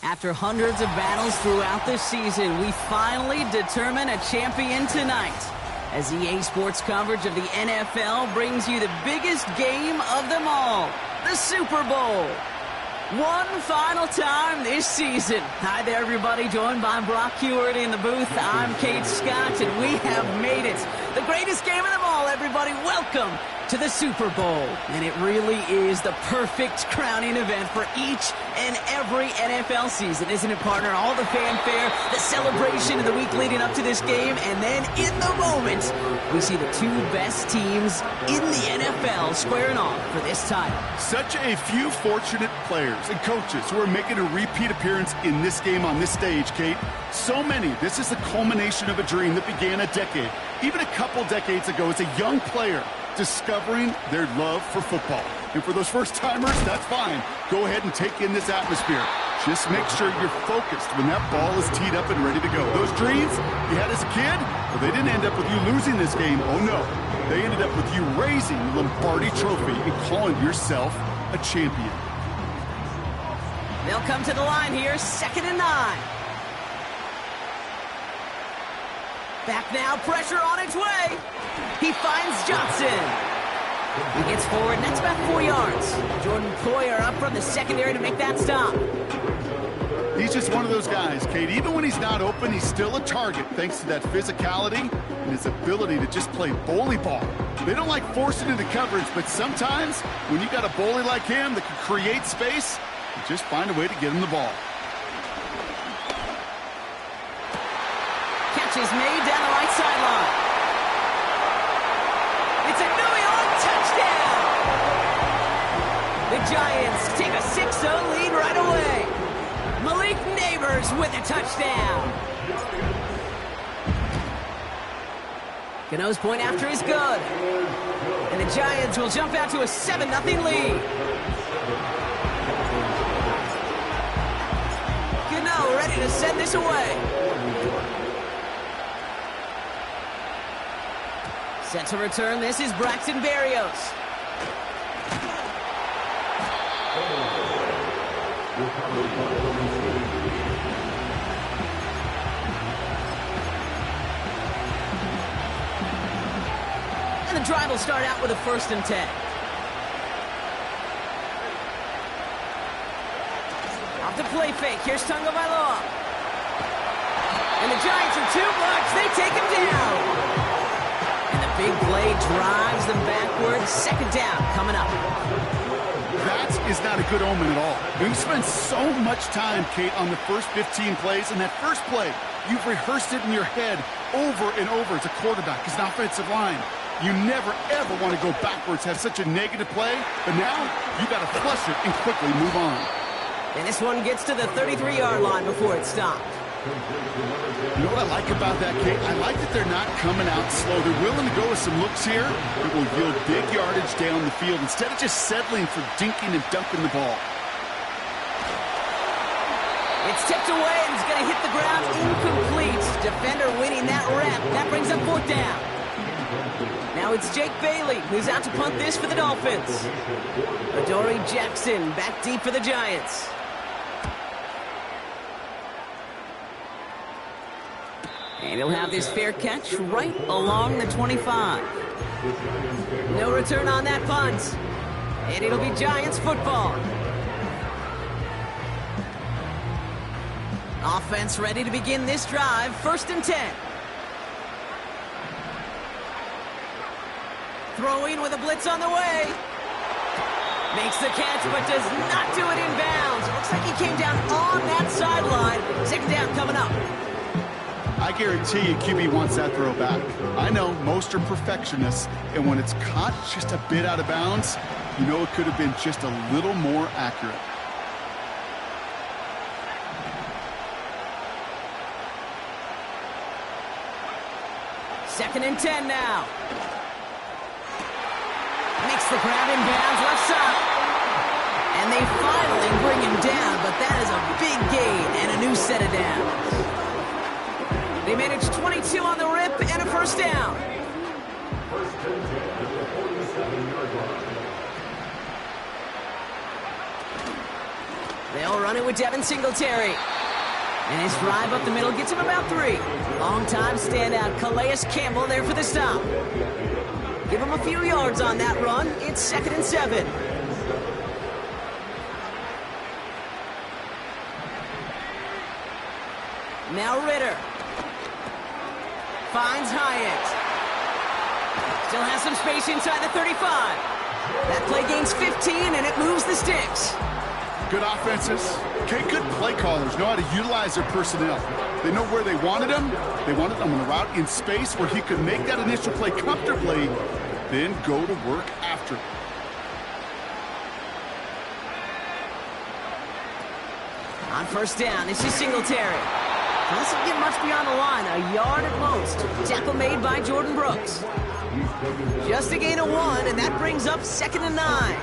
After hundreds of battles throughout the season, we finally determine a champion tonight. As EA Sports coverage of the NFL brings you the biggest game of them all, the Super Bowl. One final time this season. Hi there, everybody. Joined by Brock Hewitt in the booth. I'm Kate Scott, and we have made it. The greatest game of them all, everybody. Welcome to the Super Bowl. And it really is the perfect crowning event for each and every NFL season, isn't it, partner? All the fanfare, the celebration of the week leading up to this game, and then in the moment, we see the two best teams in the NFL squaring off for this title. Such a few fortunate players and coaches who are making a repeat appearance in this game on this stage, Kate. So many. This is the culmination of a dream that began a decade, even a couple decades ago, as a young player discovering their love for football. And for those first-timers, that's fine. Go ahead and take in this atmosphere. Just make sure you're focused when that ball is teed up and ready to go. Those dreams you had as a kid, well, they didn't end up with you losing this game. Oh, no. They ended up with you raising the Lombardi Trophy and calling yourself a champion. They'll come to the line here, 2nd and 9. Back now, pressure on its way. He finds Johnson. He gets forward, and that's about 4 yards. Jordan Poyer up from the secondary to make that stop. He's just one of those guys, Kate. Even when he's not open, he's still a target thanks to that physicality and his ability to just play bully ball. They don't like forcing into coverage, but sometimes when you got a bully like him that can create space, you just find a way to get him the ball. Catch is made down the right sideline. It's a New York touchdown! The Giants take a 6-0 lead right away. Malik Neighbors with a touchdown. Gano's point after is good. And the Giants will jump out to a 7-0 lead. Gano ready to send this away. Set to return, this is Braxton Berrios. And the drive will start out with a 1st and 10. Off the play fake, here's Tagovailoa. And the Giants are too much, they take him down. Big play drives them backwards. 2nd down coming up. That is not a good omen at all. You spend so much time, Kate, on the first 15 plays, and that first play, you've rehearsed it in your head over and over as a quarterback, as an offensive line. You never, ever want to go backwards, have such a negative play, but now you got to flush it and quickly move on. And this one gets to the 33-yard line before it stopped. You know what I like about that, Kate? I like that they're not coming out slow. They're willing to go with some looks here that will yield big yardage down the field instead of just settling for dinking and dumping the ball. It's tipped away and it's going to hit the ground incomplete. Defender winning that rep. That brings up 4th down. Now it's Jake Bailey who's out to punt this for the Dolphins. Adoree Jackson back deep for the Giants. And he'll have this fair catch right along the 25. No return on that punt. And it'll be Giants football. Offense ready to begin this drive. 1st and 10. Throwing with a blitz on the way. Makes the catch, but does not do it in bounds. Looks like he came down on that sideline. 2nd down coming up. I guarantee you QB wants that throw back. I know most are perfectionists, and when it's caught just a bit out of bounds, you know it could have been just a little more accurate. Second and 10 now. Makes the grab in bounds left side. And they finally bring him down, but that is a big gain and a new set of downs. They managed 22 on the rip and a 1st down. They'll run it with Devin Singletary. And his drive up the middle gets him about 3. Long-time standout Calais Campbell there for the stop. Give him a few yards on that run. It's 2nd and 7. Now Ritter. Finds Hyatt. Still has some space inside the 35. That play gains 15, and it moves the sticks. Good offenses. Okay, good play callers know how to utilize their personnel. They know where they wanted him. They wanted him on a route in space where he could make that initial play comfortably, then go to work after. On 1st down, this is Singletary. Doesn't get much beyond the line, a yard at most. Tackle made by Jordan Brooks. Just a gain of 1, and that brings up 2nd and 9.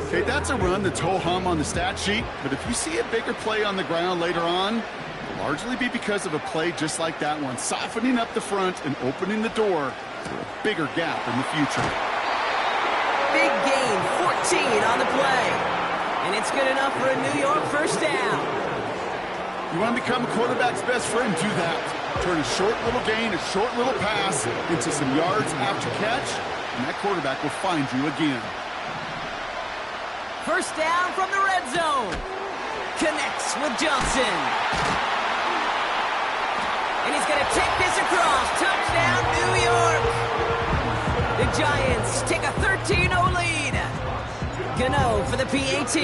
Okay, that's a run that's ho-hum on the stat sheet, but if you see a bigger play on the ground later on, it'll largely be because of a play just like that one, softening up the front and opening the door for a bigger gap in the future. Big gain, 14 on the play. And it's good enough for a New York 1st down. You want to become a quarterback's best friend, do that. Turn a short little gain, a short little pass into some yards after catch, and that quarterback will find you again. 1st down from the red zone. Connects with Johnson. And he's going to take this across. Touchdown, New York. The Giants take a 13-0 lead. Gano for the PAT.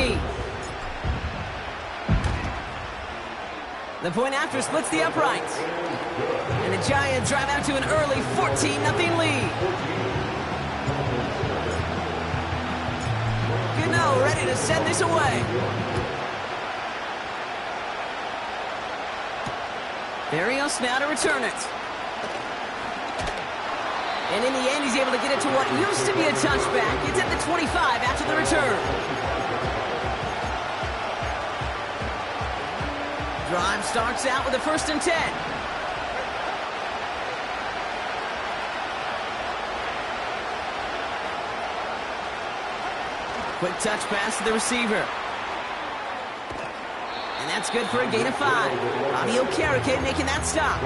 The point after splits the uprights. And the Giants drive out to an early 14-0 lead. Gano ready to send this away. Berrios now to return it. And in the end, he's able to get it to what used to be a touchback. It's at the 25 after the return. Drive starts out with a 1st and 10. Quick touch pass to the receiver. And that's good for a gain of 5. Bobby Okereke making that stop.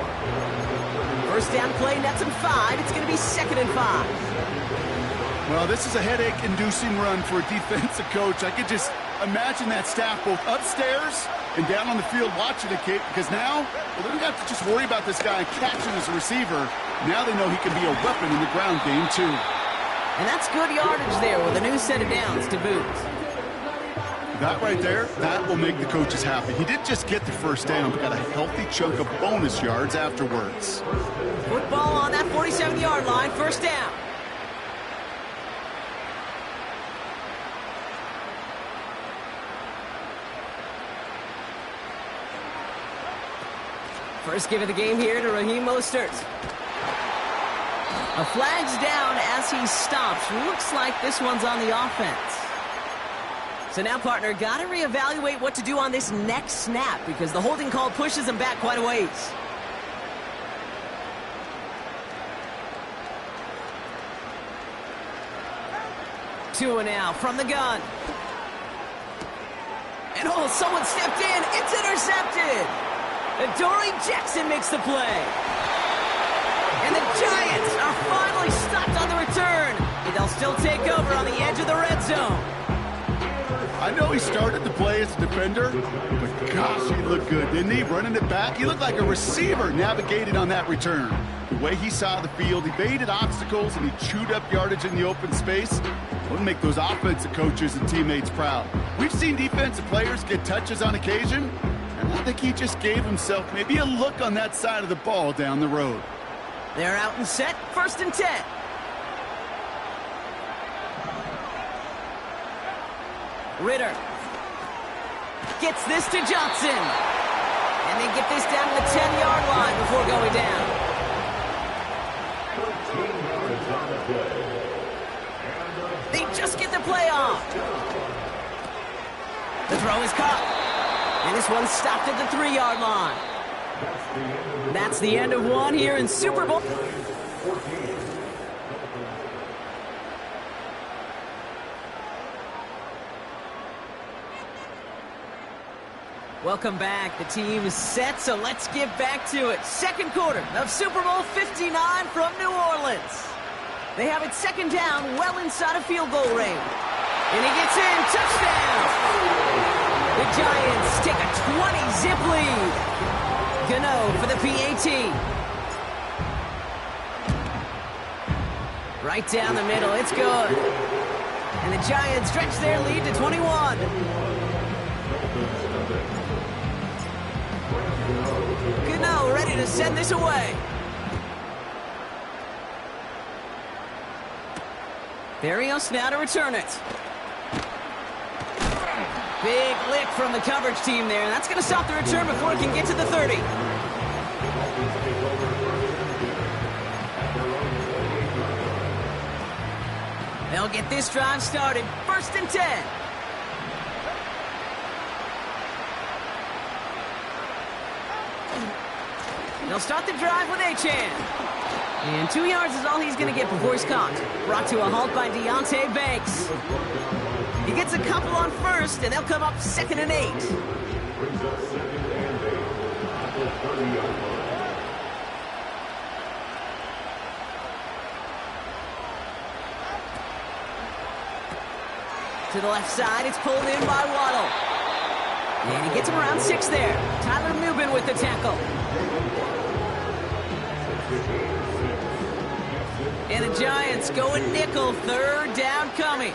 1st down play, nets him 5. It's going to be 2nd and 5. Well, this is a headache-inducing run for a defensive coach. I could just imagine that staff both upstairs and down on the field watching it, Kate, because now, well, they don't have to just worry about this guy catching as a receiver. Now they know he can be a weapon in the ground game, too. And that's good yardage there with a new set of downs to boot. That right there, that will make the coaches happy. He didn't just get the 1st down, but got a healthy chunk of bonus yards afterwards. Football on that 47-yard line, 1st down. First give of the game here to Raheem Mostert. A flag's down as he stops. Looks like this one's on the offense. So now, partner, got to reevaluate what to do on this next snap because the holding call pushes him back quite a ways. Tua now from the gun. And oh, someone stepped in. It's intercepted. Adoree Jackson makes the play. And the Giants are finally stopped on the return. But they'll still take over on the edge of the red zone. I know he started the play as a defender, but gosh, he looked good, didn't he? Running it back, he looked like a receiver navigated on that return. The way he saw the field, he baited obstacles, and he chewed up yardage in the open space. Would make those offensive coaches and teammates proud. We've seen defensive players get touches on occasion, and I think he just gave himself maybe a look on that side of the ball down the road. They're out and set, 1st and 10. Ritter gets this to Johnson. And they get this down to the 10-yard line before going down. They just get the play off. The throw is caught. And this one's stopped at the 3-yard line. That's the end of one here in Super Bowl. Welcome back. The team is set, so let's get back to it. Second quarter of Super Bowl 59 from New Orleans. They have it second down, well inside of field goal range. And he gets in. Touchdown! The Giants take a 20-zip lead. Gano for the PAT. Right down the middle. It's good. And the Giants stretch their lead to 21. Gano ready to send this away. Barrios now to return it. Big lick from the coverage team there. That's going to stop the return before it can get to the 30. They'll get this drive started. 1st and 10. They'll start the drive with Achane. And 2 yards is all he's going to get before he's caught. Brought to a halt by Deonte Banks. He gets a couple on first, and they'll come up 2nd and 8. To the left side, it's pulled in by Waddle. And he gets him around 6 there. Tyler Nubin with the tackle. And the Giants going nickel, 3rd down coming.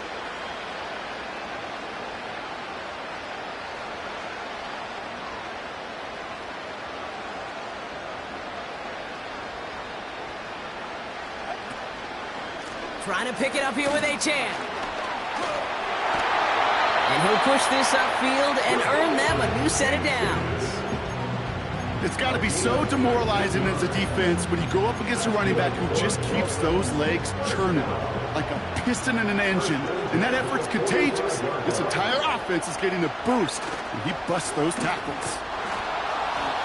Trying to pick it up here with Achane. And he'll push this upfield and earn them a new set of downs. It's got to be so demoralizing as a defense when you go up against a running back who just keeps those legs churning like a piston in an engine. And that effort's contagious. This entire offense is getting a boost, and he busts those tackles.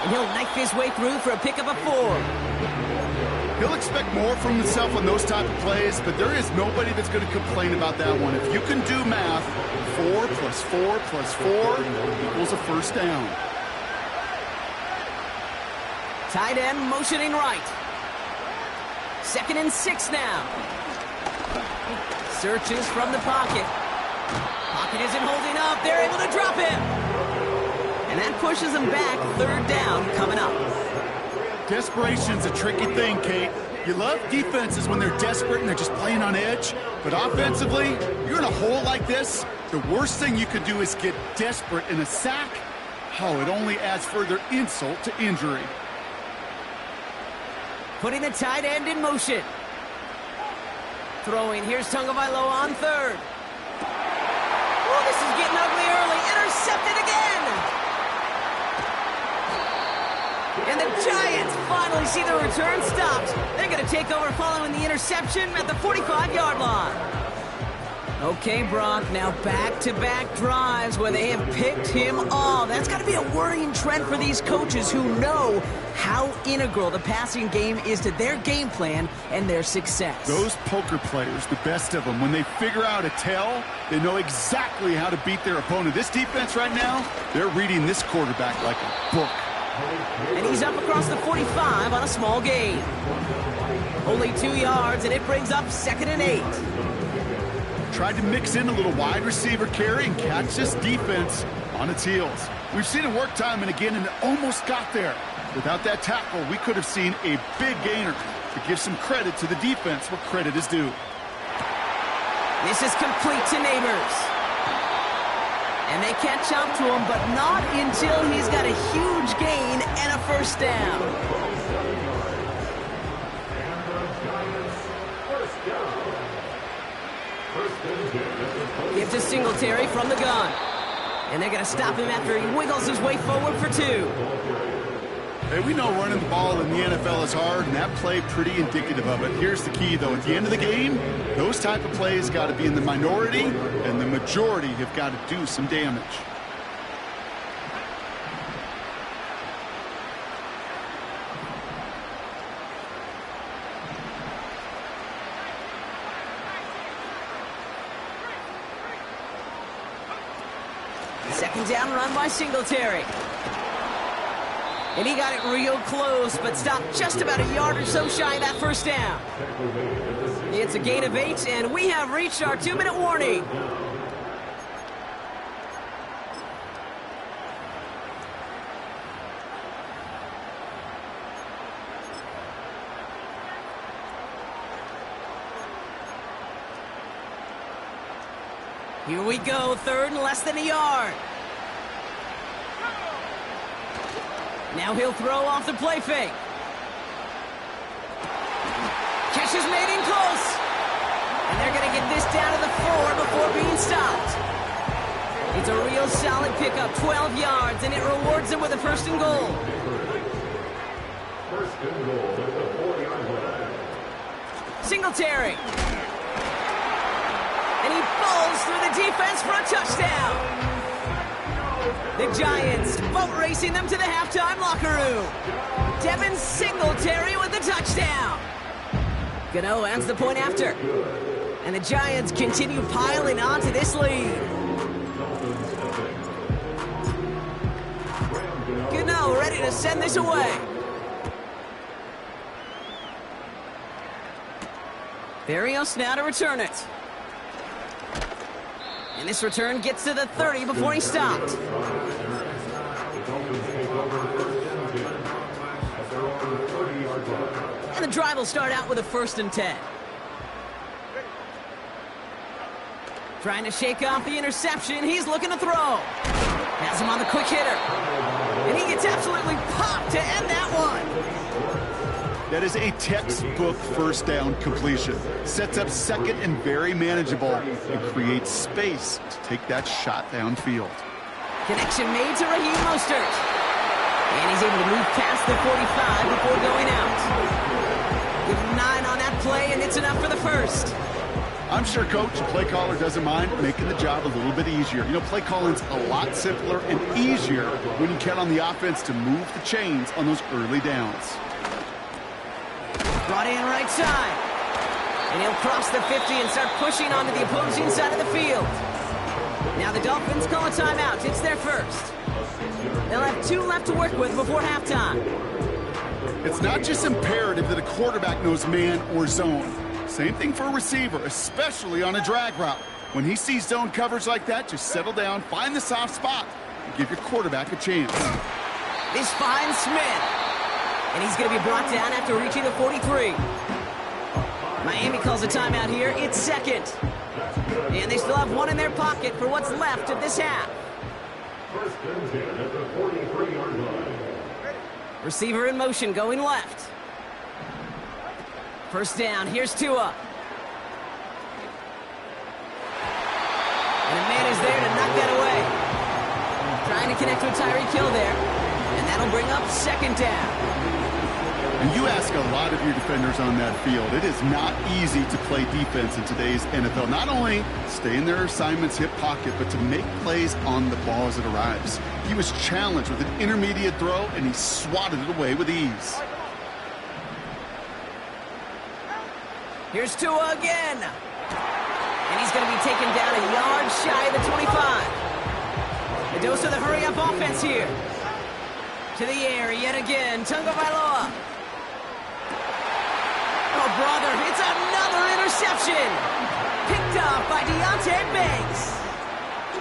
And he'll knife his way through for a pickup of 4. He'll expect more from himself on those type of plays, but there is nobody that's going to complain about that one. If you can do math, 4 plus 4 plus 4 equals a 1st down. Tight end motioning right. 2nd and 6 now. Searches from the pocket. Pocket isn't holding up. They're able to drop him. And that pushes them back. 3rd down coming up. Desperation's a tricky thing, Kate. You love defenses when they're desperate and they're just playing on edge. But offensively, you're in a hole like this, the worst thing you could do is get desperate in a sack. Oh, it only adds further insult to injury. Putting the tight end in motion. Throwing. Here's Tagovailoa on 3rd. Oh, this is getting ugly early. Intercepted again. And the Giants finally see the return stopped. They're going to take over following the interception at the 45-yard line. Okay, Brock, now back-to-back drives where they have picked him off. That's got to be a worrying trend for these coaches who know how integral the passing game is to their game plan and their success. Those poker players, the best of them, when they figure out a tell, they know exactly how to beat their opponent. This defense right now, they're reading this quarterback like a book. And he's up across the 45 on a small gain. Only 2 yards, and it brings up 2nd and 8. Tried to mix in a little wide receiver carry and catch this defense on its heels. We've seen it work time and again, and it almost got there. Without that tackle, we could have seen a big gainer. To give some credit to the defense where credit is due. This is complete to Neighbors. And they catch up to him, but not until he's got a huge gain and a 1st down. Give to Singletary from the gun. And they're going to stop him after he wiggles his way forward for 2. Hey, we know running the ball in the NFL is hard, and that play pretty indicative of it. Here's the key, though. At the end of the game, those type of plays got to be in the minority, and the majority have got to do some damage. Second down run by Singletary. And he got it real close, but stopped just about a yard or so shy of that first down. It's a gain of 8, and we have reached our 2-minute warning. Here we go, 3rd and less than a yard. Now he'll throw off the play fake. Catch is made in close. And they're going to get this down to the 4 before being stopped. It's a real solid pickup, 12 yards, and it rewards him with a 1st and goal. 1st and goal at the 4-yard line. Singletary. And he falls through the defense for a touchdown. The Giants boat racing them to the halftime locker room. Devin Singletary with the touchdown. Gano adds the point after. And the Giants continue piling on to this lead. Gano ready to send this away. Barrios now to return it. And this return gets to the 30 before he's stopped. And the drive will start out with a 1st and 10. Trying to shake off the interception. He's looking to throw. Has him on the quick hitter. And he gets absolutely popped to end that one. That is a textbook 1st down completion. Sets up 2nd and very manageable and creates space to take that shot downfield. Connection made to Raheem Mostert. And he's able to move past the 45 before going out. Give him 9 on that play, and it's enough for the 1st. I'm sure, Coach, the play caller doesn't mind making the job a little bit easier. You know, play calling's a lot simpler and easier when you count on the offense to move the chains on those early downs. Brought in right side. And he'll cross the 50 and start pushing onto the opposing side of the field. Now the Dolphins call a timeout. It's their 1st. They'll have 2 left to work with before halftime. It's not just imperative that a quarterback knows man or zone. Same thing for a receiver, especially on a drag route. When he sees zone coverage like that, just settle down, find the soft spot, and give your quarterback a chance. This finds Smith. And he's going to be brought down after reaching the 43. Miami calls a timeout here. It's 2nd. And they still have 1 in their pocket for what's left of this half. 1st and 10 at the 43-yard line. Receiver in motion going left. 1st down. Here's Tua. And a man is there to knock that away. Trying to connect with Tyreek Hill there. And that'll bring up 2nd down. And you ask a lot of your defenders on that field. It is not easy to play defense in today's NFL. Not only stay in their assignment's hip pocket, but to make plays on the ball as it arrives. He was challenged with an intermediate throw, and he swatted it away with ease. Here's Tua again. And he's going to be taken down a yard shy of the 25. The dose of the hurry-up offense here. To the air yet again. Tunga Bailoa. Oh, brother, it's another interception. Picked up by Deontay Banks.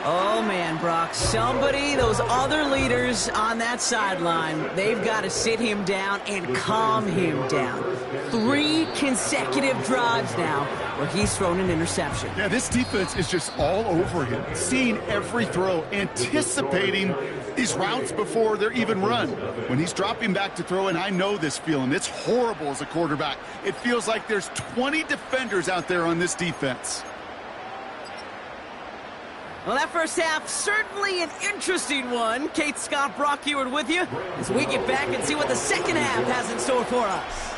Oh, man, Brock, those other leaders on that sideline, they've got to sit him down and calm him down. 3 consecutive drives now where he's thrown an interception. Yeah, this defense is just all over him, seeing every throw, anticipating these routes before they're even run. When he's dropping back to throw, and I know this feeling, it's horrible as a quarterback. It feels like there's 20 defenders out there on this defense. Well, that first half, certainly an interesting one. Kate, Scott, Brock Ewart with you as we get back and see what the second half has in store for us.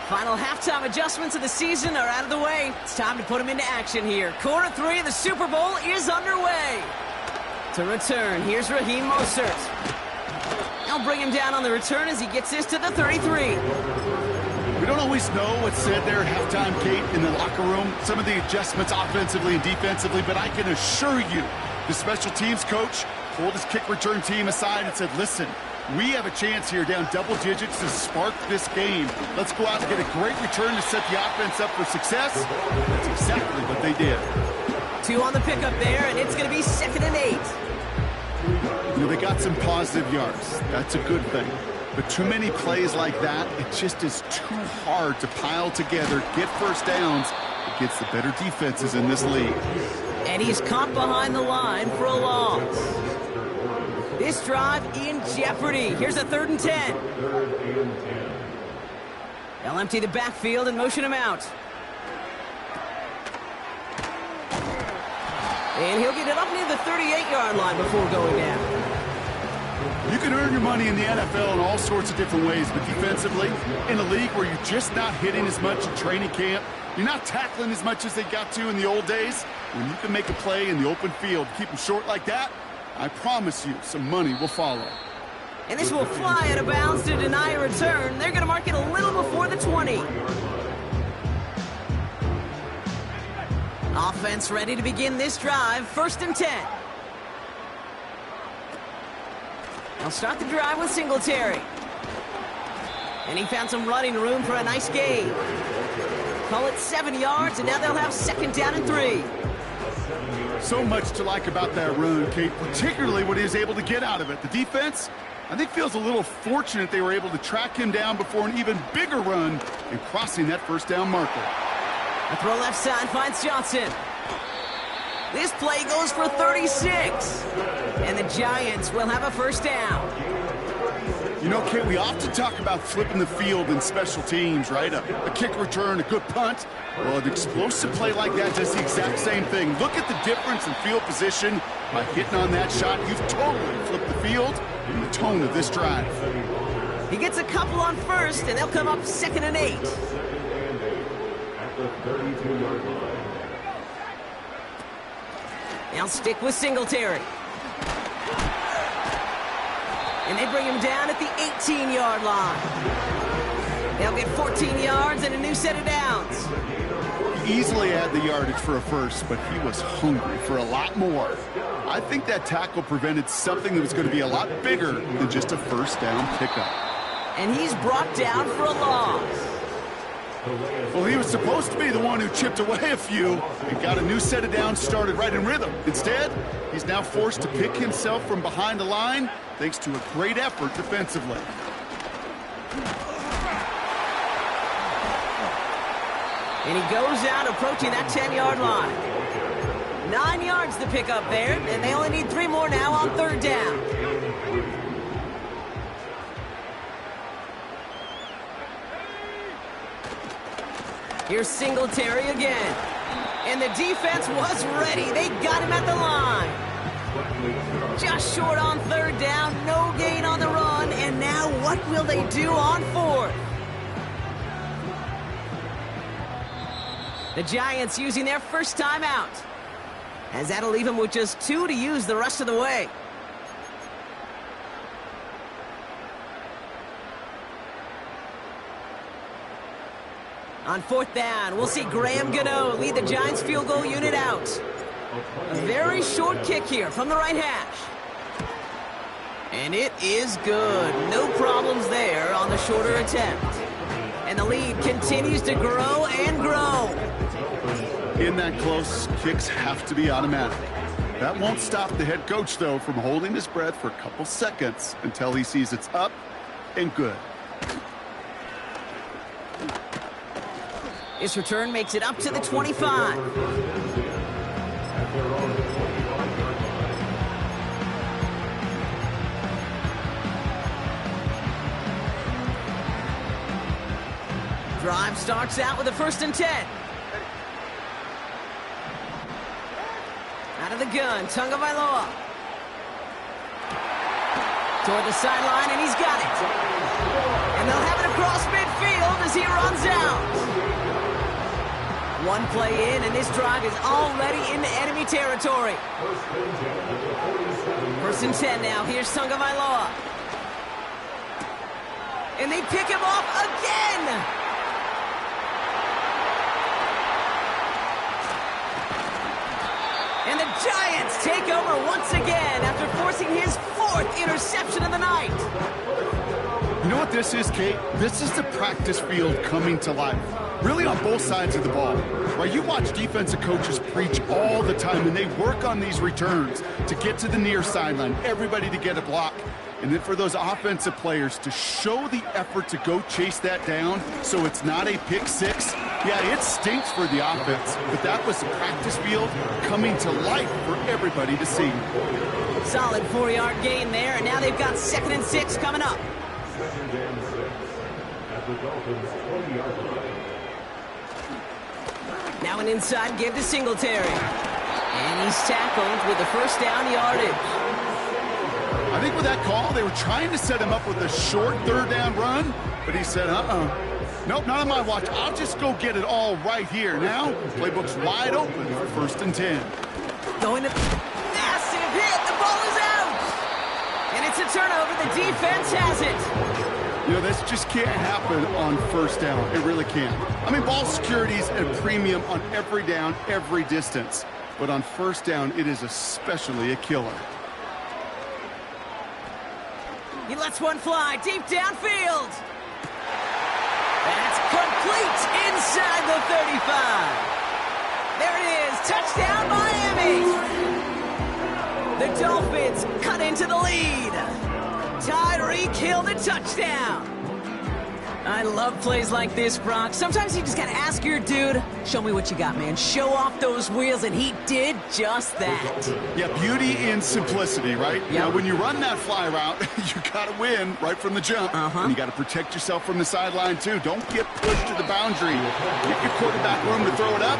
Final halftime adjustments of the season are out of the way. It's time to put them into action here. Quarter 3 of the Super Bowl is underway. To return, here's Raheem Mostert. They'll bring him down on the return as he gets this to the 33. We don't always know what's said there at halftime, Kate, in the locker room. Some of the adjustments offensively and defensively, but I can assure you the special teams coach pulled his kick return team aside and said, listen, we have a chance here down double digits to spark this game. Let's go out and get a great return to set the offense up for success. That's exactly what they did. 2 on the pickup there, and it's going to be 2nd and 8. You know, they got some positive yards. That's a good thing. But too many plays like that, it just is too hard to pile together, get first downs against the better defenses in this league. And he's caught behind the line for a loss. This drive in jeopardy. Here's a 3rd and 10. They'll empty the backfield and motion him out. And he'll get it up near the 38-yard line before going down. You can earn your money in the NFL in all sorts of different ways, but defensively, in a league where you're just not hitting as much in training camp, you're not tackling as much as they got to in the old days, when you can make a play in the open field, keep them short like that, I promise you some money will follow. And this will fly out of bounds to deny a return. They're going to mark it a little before the 20. Offense ready to begin this drive. 1st and 10. They'll start the drive with Singletary. And he found some running room for a nice gain. Call it 7 yards, and now they'll have 2nd down and 3. So much to like about that run, Kate, particularly what he was able to get out of it. The defense, I think, feels a little fortunate they were able to track him down before an even bigger run and crossing that 1st down marker. A throw left side finds Johnson. This play goes for 36. And the Giants will have a 1st down. You know, Kate, we often talk about flipping the field in special teams, right? A kick return, a good punt. Well, an explosive play like that does the exact same thing. Look at the difference in field position. By hitting on that shot, you've totally flipped the field and the tone of this drive. He gets a couple on 1st, and they'll come up 2nd and 8. They'll stick with Singletary. And they bring him down at the 18-yard line. They'll get 14 yards and a new set of downs. He easily had the yardage for a 1st, but he was hungry for a lot more. I think that tackle prevented something that was going to be a lot bigger than just a 1st down pickup. And he's brought down for a loss. Well, he was supposed to be the one who chipped away a few and got a new set of downs started right in rhythm. Instead, he's now forced to pick himself from behind the line thanks to a great effort defensively. And he goes out approaching that 10-yard line. 9 yards to pick up there, and they only need 3 more now on 3rd down. Here's Singletary again. And the defense was ready. They got him at the line. Just short on 3rd down, no gain on the run, and now what will they do on 4th? The Giants using their 1st time out, as that'll leave them with just 2 to use the rest of the way. On 4th down, we'll see Graham Gano lead the Giants field goal unit out. A very short kick here from the right hash. And it is good. No problems there on the shorter attempt. And the lead continues to grow and grow. In that close, kicks have to be automatic. That won't stop the head coach, though, from holding his breath for a couple seconds until he sees it's up and good. This return makes it up to the 25. Drive starts out with a 1st and 10. Out of the gun, Tagovailoa. Toward the sideline, and he's got it. And they'll have it across midfield as he runs out. One play in, and this drive is already into enemy territory. 1st and 10 now. Here's Tagovailoa. And they pick him off again. And the Giants take over once again after forcing his 4th interception of the night. You know what this is, Kate? This is the practice field coming to life. Really on both sides of the ball. Right? You watch defensive coaches preach all the time, and they work on these returns to get to the near sideline, everybody to get a block. And then for those offensive players to show the effort to go chase that down so it's not a pick six. Yeah, it stinks for the offense, but that was the practice field coming to life for everybody to see. Solid 4-yard gain there, and now they've got 2nd and 6 coming up. 2nd and 6 at the Dolphins' 20-yard line. Now an inside give to Singletary. And he's tackled with the first down yardage. I think with that call, they were trying to set him up with a short 3rd down run, but he said, nope, not on my watch. I'll just go get it all right here. Now, playbook's wide open for 1st and 10. Going to massive hit. The ball is out. And it's a turnover. The defense has it. You know, this just can't happen on 1st down. It really can't. I mean, ball security's at a premium on every down, every distance. But on 1st down, it is especially a killer. He lets one fly deep downfield. That's complete inside the 35. There it is. Touchdown, Miami. The Dolphins cut into the lead. Tyreek Hill the touchdown. I love plays like this, Brock. Sometimes you just got to ask your dude, show me what you got, man. Show off those wheels, and he did just that. Yeah, beauty in simplicity, right? Yep. Now, when you run that fly route, you got to win right from the jump. And you got to protect yourself from the sideline, too. Don't get pushed to the boundary. Get your quarterback room to throw it up.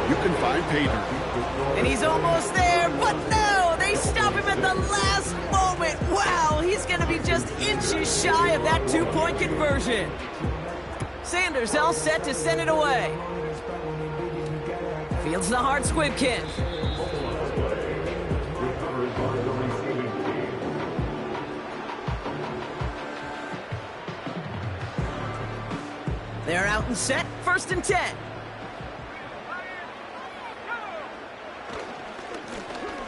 You can find pay dirt. And he's almost there, but no! They stop him at the last moment. Wow, he's going to be just inches shy of that 2-point conversion. Sanders all set to send it away. Fields the hard squib kick. They're out and set, 1st and 10.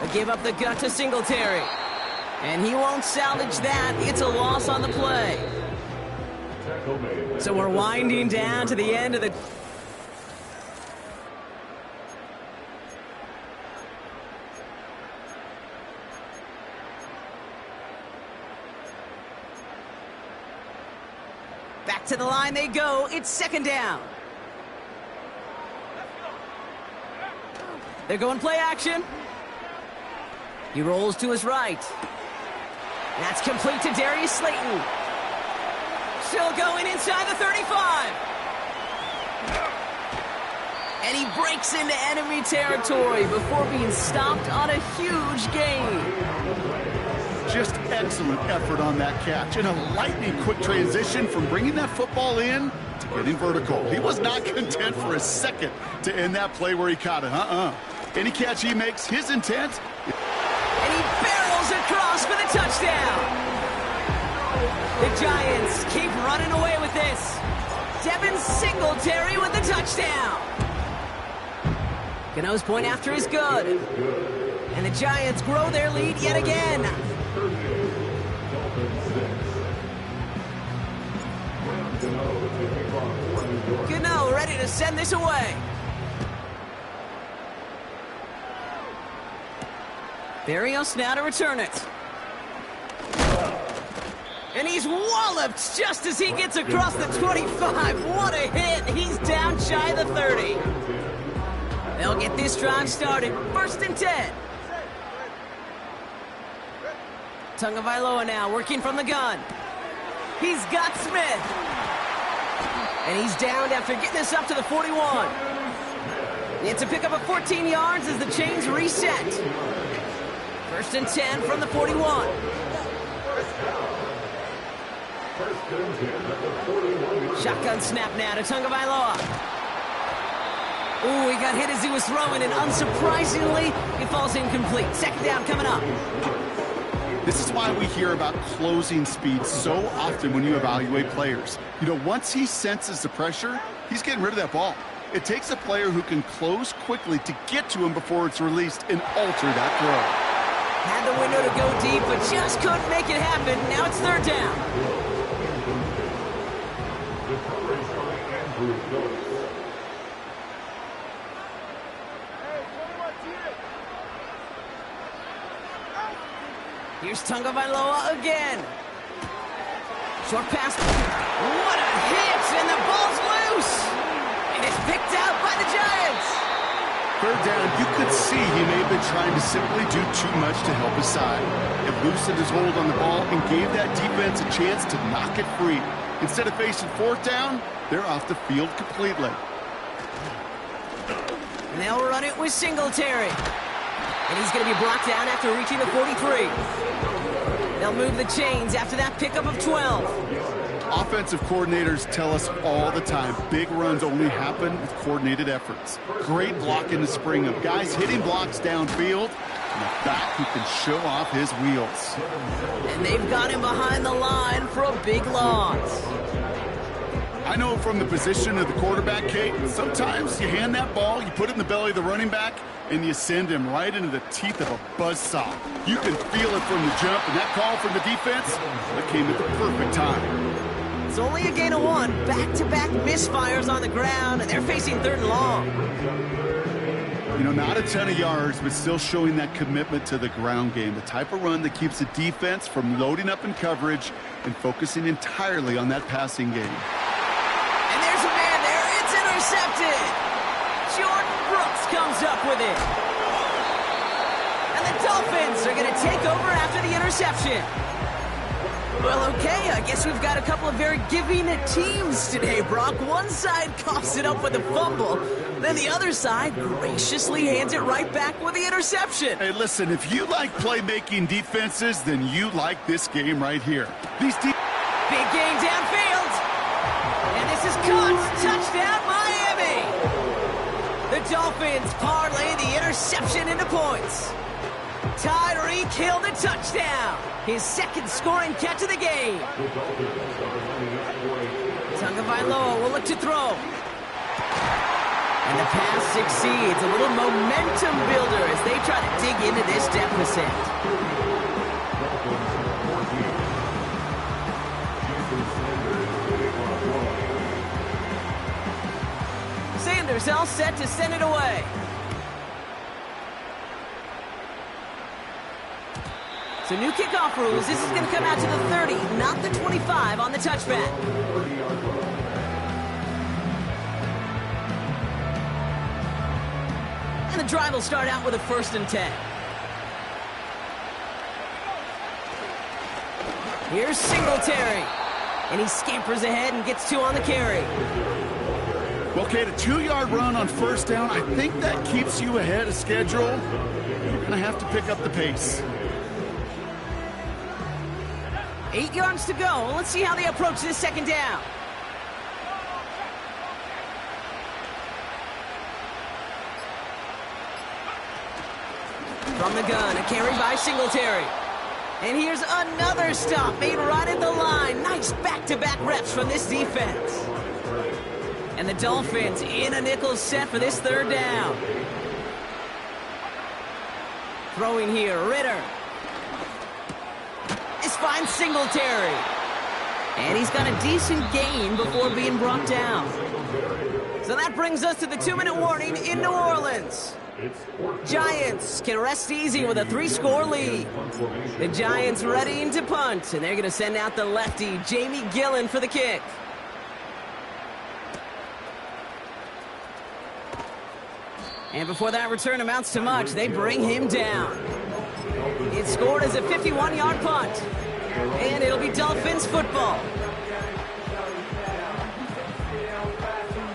They give up the gut to Singletary. And he won't salvage that. It's a loss on the play. So we're winding down to the end of the... Back to the line they go. It's 2nd down. They're going play action. He rolls to his right. That's complete to Darius Slayton. Still going inside the 35. And he breaks into enemy territory before being stopped on a huge gain. Just excellent effort on that catch. And a lightning quick transition from bringing that football in to getting vertical. He was not content for a second to end that play where he caught it. Any catch he makes, his intent... And he barrels across for the touchdown. The Giants keep running away with this. Devin Singletary with the touchdown. Gano's point after is good. And the Giants grow their lead yet again. Gano ready to send this away. Barrios now to return it. And he's walloped just as he gets across the 25. What a hit. He's down shy of the 30. They'll get this drive started. 1st and 10. Tagovailoa now working from the gun. He's got Smith. And he's downed after getting this up to the 41. It's a pickup of 14 yards as the chains reset. 1st and 10 from the 41. Shotgun snap now to Tagovailoa. Ooh, he got hit as he was throwing, and unsurprisingly, it falls incomplete. 2nd down coming up. This is why we hear about closing speed so often when you evaluate players. You know, once he senses the pressure, he's getting rid of that ball. It takes a player who can close quickly to get to him before it's released and alter that throw. Had the window to go deep, but just couldn't make it happen. Now it's third down. The coverage by Andrew Phillips. Here's Tagovailoa again. Short pass. What a hit, and the ball's loose. And it's picked out by the Giants. Third down, you could see he may have been trying to simply do too much to help his side. It loosened his hold on the ball and gave that defense a chance to knock it free. Instead of facing fourth down, they're off the field completely. And they'll run it with Singletary. And he's going to be brought down after reaching the 43. They'll move the chains after that pickup of 12. Offensive coordinators tell us all the time, big runs only happen with coordinated efforts. Great block in the spring of guys hitting blocks downfield, and a back who can show off his wheels. And they've got him behind the line for a big loss. I know from the position of the quarterback, Kate, sometimes you hand that ball, you put it in the belly of the running back, and you send him right into the teeth of a buzzsaw. You can feel it from the jump, and that call from the defense, that came at the perfect time. It's only a gain of 1. Back-to-back misfires on the ground, and they're facing third and long. You know, not a ton of yards, but still showing that commitment to the ground game, the type of run that keeps the defense from loading up in coverage and focusing entirely on that passing game. And there's a man there. It's intercepted. Jordan Brooks comes up with it. And the Dolphins are going to take over after the interception. Well, okay, I guess we've got a couple of very giving teams today, Brock. One side coughs it up with a fumble, then the other side graciously hands it right back with the interception. Hey, listen, if you like playmaking defenses, then you like this game right here. Big game downfield. And this is caught. Touchdown, Miami. The Dolphins parlay the interception into points. Tyreek Hill the touchdown. His second scoring catch of the game. Tagovailoa will look to throw. And the pass succeeds. A little momentum builder as they try to dig into this deficit. Sanders all set to send it away. So new kickoff rules. This is going to come out to the 30, not the 25 on the touchback. And the drive will start out with a 1st and 10. Here's Singletary. And he scampers ahead and gets 2 on the carry. Well, Kate, a 2-yard run on 1st down, I think that keeps you ahead of schedule. You're going to have to pick up the pace. 8 yards to go. Let's see how they approach this 2nd down. From the gun, a carry by Singletary. And here's another stop made right at the line. Nice back-to-back reps from this defense. And the Dolphins in a nickel set for this 3rd down. Throwing here, Ritter. This finds Singletary. And he's got a decent gain before being brought down. So that brings us to the 2-minute warning in New Orleans. Giants can rest easy with a 3-score lead. The Giants readying to punt, and they're going to send out the lefty, Jamie Gillen, for the kick. And before that return amounts to much, they bring him down. It's scored as a 51-yard punt. And it'll be Dolphins football.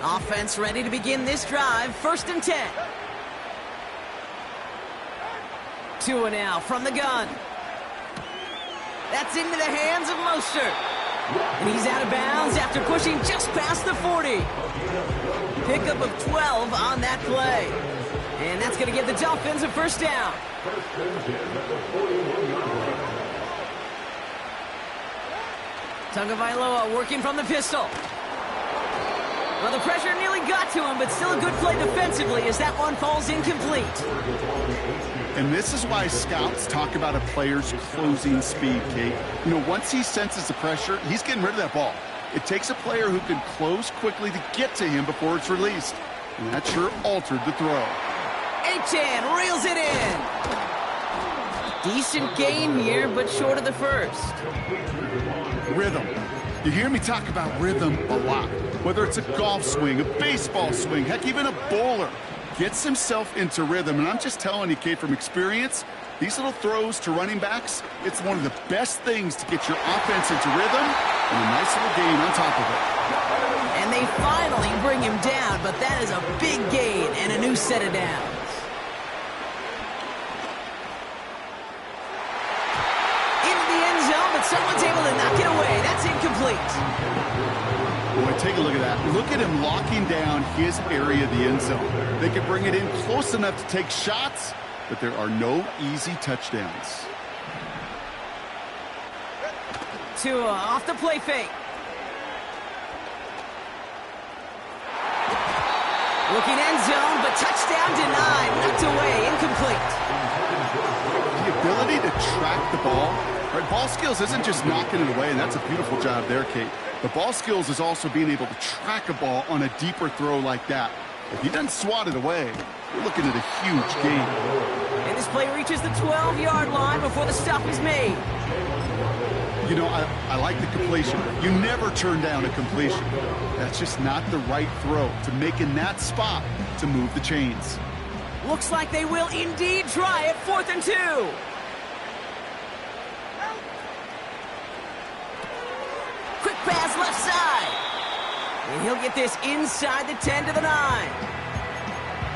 Offense ready to begin this drive. 1st and 10. Tua now from the gun. That's into the hands of Mostert. And he's out of bounds after pushing just past the 40. Pickup of 12 on that play. And that's going to give the Dolphins a 1st down. Tagovailoa working from the pistol. Well, the pressure nearly got to him, but still a good play defensively as that one falls incomplete. And this is why scouts talk about a player's closing speed, Kate. You know, once he senses the pressure, he's getting rid of that ball. It takes a player who can close quickly to get to him before it's released. And that sure altered the throw. Achane reels it in. Decent gain here, but short of the first. Rhythm. You hear me talk about rhythm a lot. Whether it's a golf swing, a baseball swing, heck, even a bowler gets himself into rhythm. And I'm just telling you, Kate, from experience, these little throws to running backs, it's one of the best things to get your offense into rhythm and a nice little gain on top of it. And they finally bring him down, but that is a big gain and a new set of downs. Into the end zone, but someone's able to knock it away. That's incomplete. Boy, take a look at that. Look at him locking down his area of the end zone. They can bring it in close enough to take shots, but there are no easy touchdowns. Tua off the play fake. Looking end zone, but touchdown denied. Knocked away, incomplete. The ability to track the ball. Right, ball skills isn't just knocking it away, and that's a beautiful job there, Kate. The ball skills is also being able to track a ball on a deeper throw like that. If he doesn't swat it away, we're looking at a huge gain. And this play reaches the 12-yard line before the stop is made. You know, I like the completion. You never turn down a completion. That's just not the right throw to make in that spot to move the chains. Looks like they will indeed try it. 4th and 2. Quick pass left side. And he'll get this inside the 10 to the 9.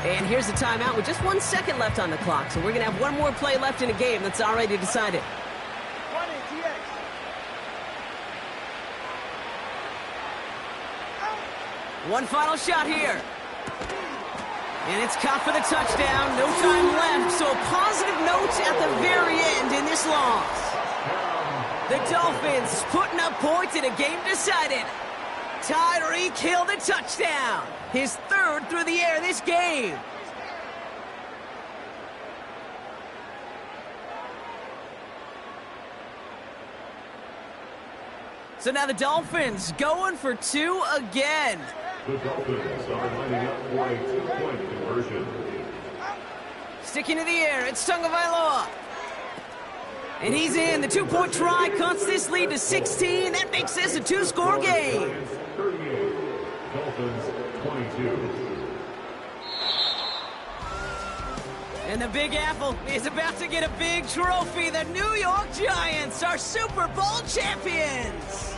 And here's the timeout with just 1 second left on the clock. So we're going to have one more play left in a game that's already decided. One final shot here. And it's caught for the touchdown. No time left, so a positive note at the very end in this loss. The Dolphins putting up points in a game decided. Tyreek Hill the touchdown. His 3rd through the air this game. So now the Dolphins going for 2 again. The Dolphins are lining up for a 2-point conversion. Sticking to the air, it's Tagovailoa. And he's in. The 2-point try cuts this lead to 16. That makes this a 2-score game. 38, Dolphins 22. And the Big Apple is about to get a big trophy. The New York Giants are Super Bowl champions.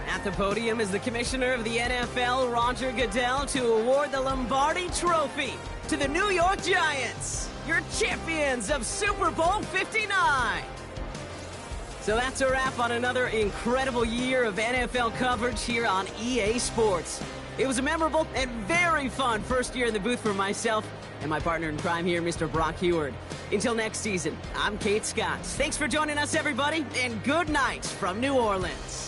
At the podium is the commissioner of the NFL, Roger Goodell, to award the Lombardi Trophy to the New York Giants, your champions of Super Bowl 59. So that's a wrap on another incredible year of NFL coverage here on EA Sports. It was a memorable and very fun first year in the booth for myself and my partner in crime here, Mr. Brock Heward. Until next season, I'm Kate Scott. Thanks for joining us, everybody, and good night from New Orleans.